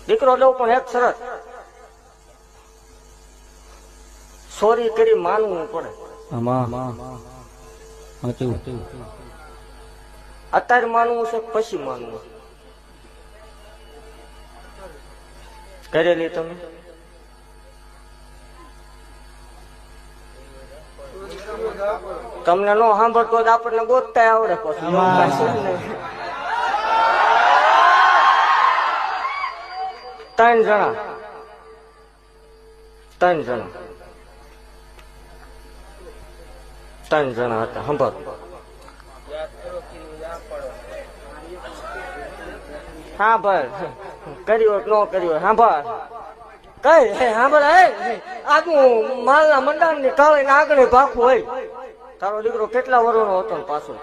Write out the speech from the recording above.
દીકરો દઉં પણ એક શરત, ચોરી કરી માનવું પડે. અત્યારે માનવું છે પછી માનવું. કરેલી તમે તમને નો સાંભળતો જ આપણને ગોતતા આવડે પછી. ત્રણ જણા હતા. સાંભળ, હા ભાઈ કર્યું ન કર્યું સાંભળ કઈ સાંભળ. આજનું માલના મંડાણ ની કાળી આગળ ભાખું હોય. તારો દીકરો કેટલા વર્ષનો હતો ને પાછો